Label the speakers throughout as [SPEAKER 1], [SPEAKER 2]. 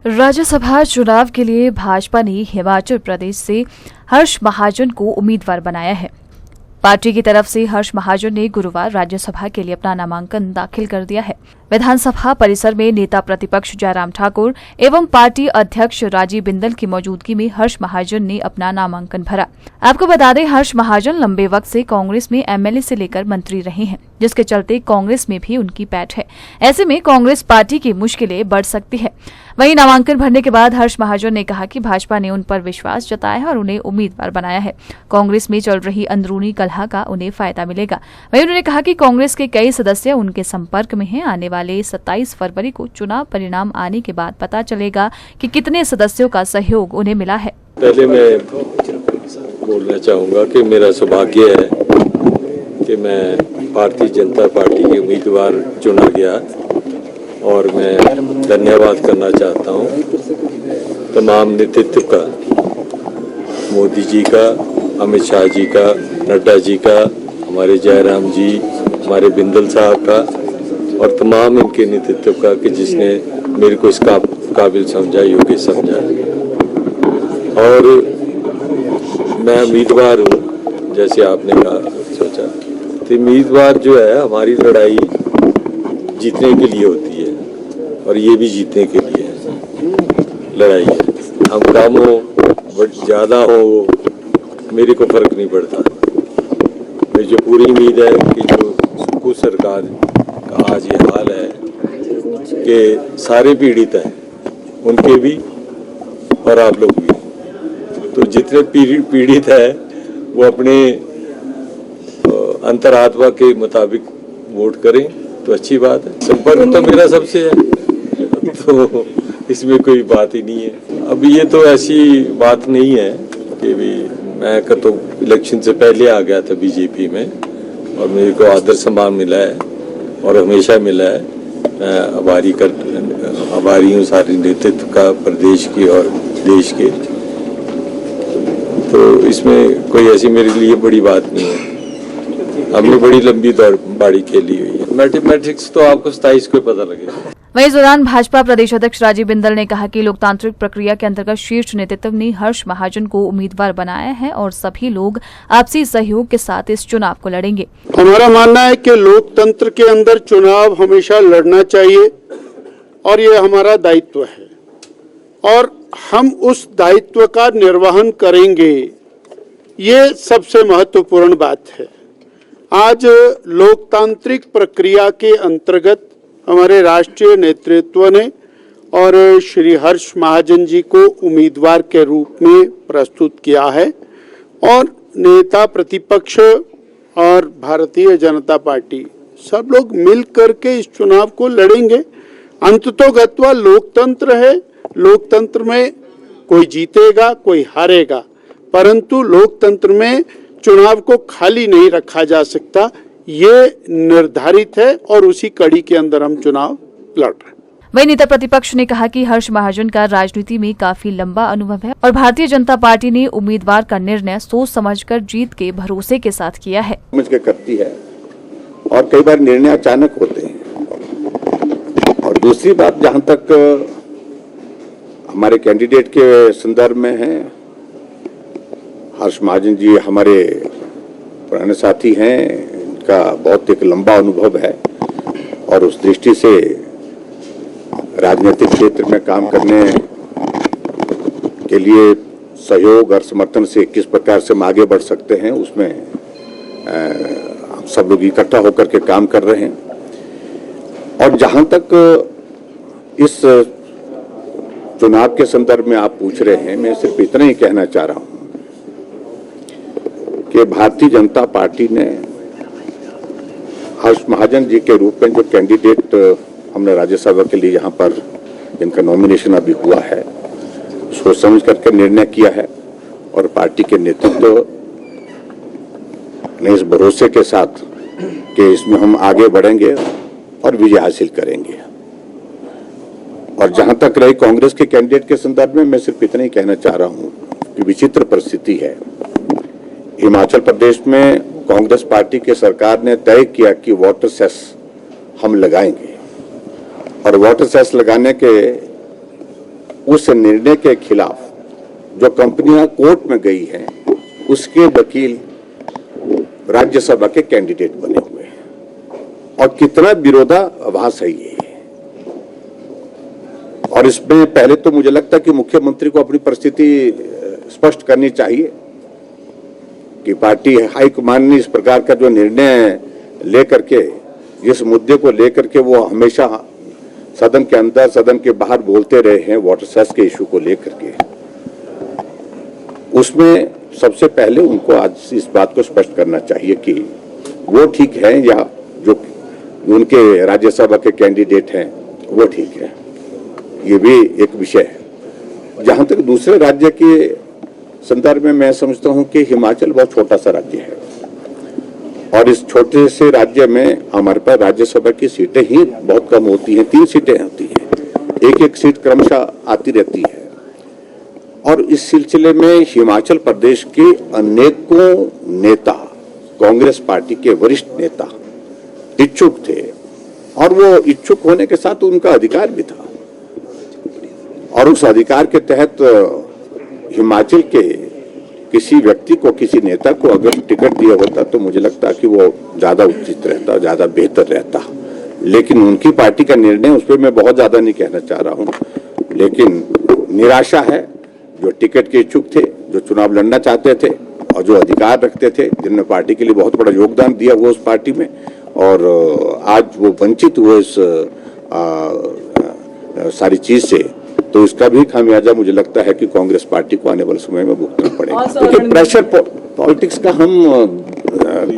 [SPEAKER 1] राज्यसभा चुनाव के लिए भाजपा ने हिमाचल प्रदेश से हर्ष महाजन को उम्मीदवार बनाया है। पार्टी की तरफ से हर्ष महाजन ने गुरुवार राज्यसभा के लिए अपना नामांकन दाखिल कर दिया है। विधानसभा परिसर में नेता प्रतिपक्ष जयराम ठाकुर एवं पार्टी अध्यक्ष राजीव बिंदल की मौजूदगी में हर्ष महाजन ने अपना नामांकन भरा। आपको बता दें, हर्ष महाजन लंबे वक्त से कांग्रेस में एमएलए से लेकर मंत्री रहे हैं, जिसके चलते कांग्रेस में भी उनकी पैठ है। ऐसे में कांग्रेस पार्टी की मुश्किलें बढ़ सकती है। वहीं नामांकन भरने के बाद हर्ष महाजन ने कहा कि भाजपा ने उन पर विश्वास जताया है और उन्हें उम्मीदवार बनाया है। कांग्रेस में चल रही अंदरूनी कलह का उन्हें फायदा मिलेगा। वहीं उन्होंने कहा कि कांग्रेस के कई सदस्य उनके संपर्क में हैं। आने वाले 27 फरवरी को चुनाव परिणाम आने के बाद पता चलेगा कि कितने सदस्यों का सहयोग उन्हें मिला है।
[SPEAKER 2] पहले मैं बोलना चाहूँगा कि मेरा सौभाग्य है कि मैं भारतीय जनता पार्टी के उम्मीदवार चुना गया और मैं धन्यवाद करना चाहता हूँ तमाम नेतृत्व का, मोदी जी का, अमित शाह जी का, नड्डा जी का, हमारे जयराम जी, हमारे बिंदल साहब का और तमाम इनके नेतृत्व का कि जिसने मेरे को इसका काबिल समझा, योग्य समझा। और मैं उम्मीदवार हूँ, जैसे आपने कहा सोचा, तो उम्मीदवार जो है हमारी लड़ाई जीतने के लिए होती है और ये भी जीतने के लिए लड़ाई है। हम कम हो ज़्यादा हो मेरे को फर्क नहीं पड़ता। मेरी जो पूरी उम्मीद है कि जो कुछ सरकार का आज ये हाल है कि सारे पीड़ित हैं, उनके भी और आप लोग भी, तो जितने पीड़ित है वो अपने अंतरात्मा के मुताबिक वोट करें तो अच्छी बात है। संपर्क तो मेरा सबसे है, तो इसमें कोई बात ही नहीं है। अब ये तो ऐसी बात नहीं है कि भी मैं तो इलेक्शन से पहले आ गया था बीजेपी में और मेरे को आदर सम्मान मिला है और हमेशा मिला है। मैं आभारी हूँ सारे नेतृत्व का, प्रदेश की और देश के। तो इसमें कोई ऐसी मेरे लिए बड़ी बात नहीं है। हमने बड़ी लंबी बाड़ी खेली हुई है। मैथमेटिक्स तो आपको 27 को पता लगेगा।
[SPEAKER 1] वहीं इस दौरान भाजपा प्रदेश अध्यक्ष राजीव बिंदल ने कहा कि लोकतांत्रिक प्रक्रिया के अंतर्गत शीर्ष नेतृत्व ने हर्ष महाजन को उम्मीदवार बनाया है और सभी लोग आपसी सहयोग के साथ इस चुनाव को लड़ेंगे।
[SPEAKER 3] हमारा मानना है कि लोकतंत्र के अंदर चुनाव हमेशा लड़ना चाहिए और ये हमारा दायित्व है और हम उस दायित्व का निर्वहन करेंगे। ये सबसे महत्वपूर्ण बात है। आज लोकतांत्रिक प्रक्रिया के अंतर्गत हमारे राष्ट्रीय नेतृत्व ने और श्री हर्ष महाजन जी को उम्मीदवार के रूप में प्रस्तुत किया है और नेता प्रतिपक्ष और भारतीय जनता पार्टी सब लोग मिल करके इस चुनाव को लड़ेंगे। अंततोगत्वा लोकतंत्र है, लोकतंत्र में कोई जीतेगा कोई हारेगा, परंतु लोकतंत्र में चुनाव को खाली नहीं रखा जा सकता, ये निर्धारित है और उसी कड़ी के अंदर हम चुनाव लड़ रहे हैं।
[SPEAKER 1] वहीं नेता प्रतिपक्ष ने कहा कि हर्ष महाजन का राजनीति में काफी लंबा अनुभव है और भारतीय जनता पार्टी ने उम्मीदवार का निर्णय सोच समझकर जीत के भरोसे के साथ किया है।
[SPEAKER 4] समझ के करती है और कई बार निर्णय अचानक होते हैं। और दूसरी बात, जहां तक हमारे कैंडिडेट के संदर्भ में है, हर्ष महाजन जी हमारे पुराने साथी हैं, का बहुत एक लंबा अनुभव है और उस दृष्टि से राजनीतिक क्षेत्र में काम करने के लिए सहयोग और समर्थन से किस प्रकार से हम आगे बढ़ सकते हैं, उसमें हम सब लोग इकट्ठा होकर के काम कर रहे हैं। और जहां तक इस चुनाव के संदर्भ में आप पूछ रहे हैं, मैं सिर्फ इतना ही कहना चाह रहा हूं कि भारतीय जनता पार्टी ने हर्ष महाजन जी के रूप में जो कैंडिडेट हमने राज्यसभा के लिए यहाँ पर जिनका नॉमिनेशन अभी हुआ है, सोच समझ करके निर्णय किया है और पार्टी के नेतृत्व ने इस भरोसे के साथ कि इसमें हम आगे बढ़ेंगे और विजय हासिल करेंगे। और जहां तक रही कांग्रेस के कैंडिडेट के संदर्भ में, मैं सिर्फ इतना ही कहना चाह रहा हूं कि विचित्र परिस्थिति है। हिमाचल प्रदेश में कांग्रेस पार्टी की सरकार ने तय किया कि वाटर सेस हम लगाएंगे और वाटर सेस लगाने के उस निर्णय के खिलाफ जो कंपनियां कोर्ट में गई हैं, उसके वकील राज्यसभा के कैंडिडेट बने हुए हैं और कितना विरोधाभास है ये। और इसमें पहले तो मुझे लगता है कि मुख्यमंत्री को अपनी परिस्थिति स्पष्ट करनी चाहिए कि पार्टी हाईकमान ने इस प्रकार का जो निर्णय लेकर के, जिस मुद्दे को लेकर के वो हमेशा सदन के अंदर सदन के बाहर बोलते रहे हैं, वाटर सेस के इशू को लेकर के, उसमें सबसे पहले उनको आज इस बात को स्पष्ट करना चाहिए कि वो ठीक है या जो उनके राज्यसभा के कैंडिडेट हैं वो ठीक है। ये भी एक विषय है। जहां तक दूसरे राज्य के संदर्भ में मैं समझता हूं कि हिमाचल बहुत छोटा सा राज्य है और इस छोटे से राज्य में हमारे पास राज्यसभा की सीटें ही बहुत कम होती हैं, 3 सीटें होती हैं, एक सीट क्रमशः आती रहती है। और इस सिलसिले में हिमाचल प्रदेश के अनेकों नेता, कांग्रेस पार्टी के वरिष्ठ नेता इच्छुक थे और वो इच्छुक होने के साथ उनका अधिकार भी था और उस अधिकार के तहत हिमाचल के किसी व्यक्ति को, किसी नेता को अगर टिकट दिया होता तो मुझे लगता कि वो ज्यादा उचित रहता, ज्यादा बेहतर रहता। लेकिन उनकी पार्टी का निर्णय, उस पर मैं बहुत ज्यादा नहीं कहना चाह रहा हूं, लेकिन निराशा है। जो टिकट के इच्छुक थे, जो चुनाव लड़ना चाहते थे और जो अधिकार रखते थे, जिनने पार्टी के लिए बहुत बड़ा योगदान दिया हुआ उस पार्टी में, और आज वो वंचित हुए इस सारी चीज से, तो इसका भी खामियाजा मुझे लगता है कि कांग्रेस पार्टी को आने वाले समय में भुगतना पड़ेगा। देखिए, प्रेशर पॉलिटिक्स का हम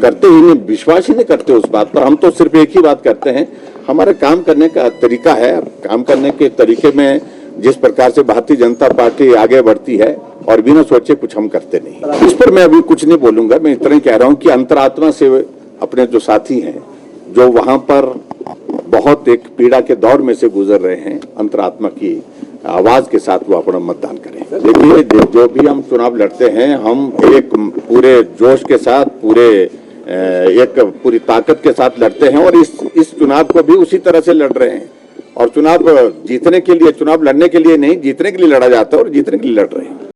[SPEAKER 4] करते ही नहीं, विश्वास ही नहीं करते उस बात पर। हम तो सिर्फ एक ही बात करते हैं, हमारा काम करने का तरीका है, काम करने के तरीके में जिस प्रकार से भारतीय जनता पार्टी आगे बढ़ती है और बिना सोचे कुछ हम करते नहीं। इस पर मैं अभी कुछ नहीं बोलूंगा, मैं इतना ही कह रहा हूं कि अंतरात्मा से अपने जो साथी हैं, जो वहां पर बहुत एक पीड़ा के दौर में से गुजर रहे हैं, अंतरात्मा की आवाज के साथ वो अपना मतदान करें। देखिए, जो भी हम चुनाव लड़ते हैं, हम एक पूरे जोश के साथ, पूरी ताकत के साथ लड़ते हैं और इस चुनाव को भी उसी तरह से लड़ रहे हैं। और चुनाव जीतने के लिए, चुनाव लड़ने के लिए नहीं, जीतने के लिए लड़ा जाता है और जीतने के लिए लड़ रहे हैं।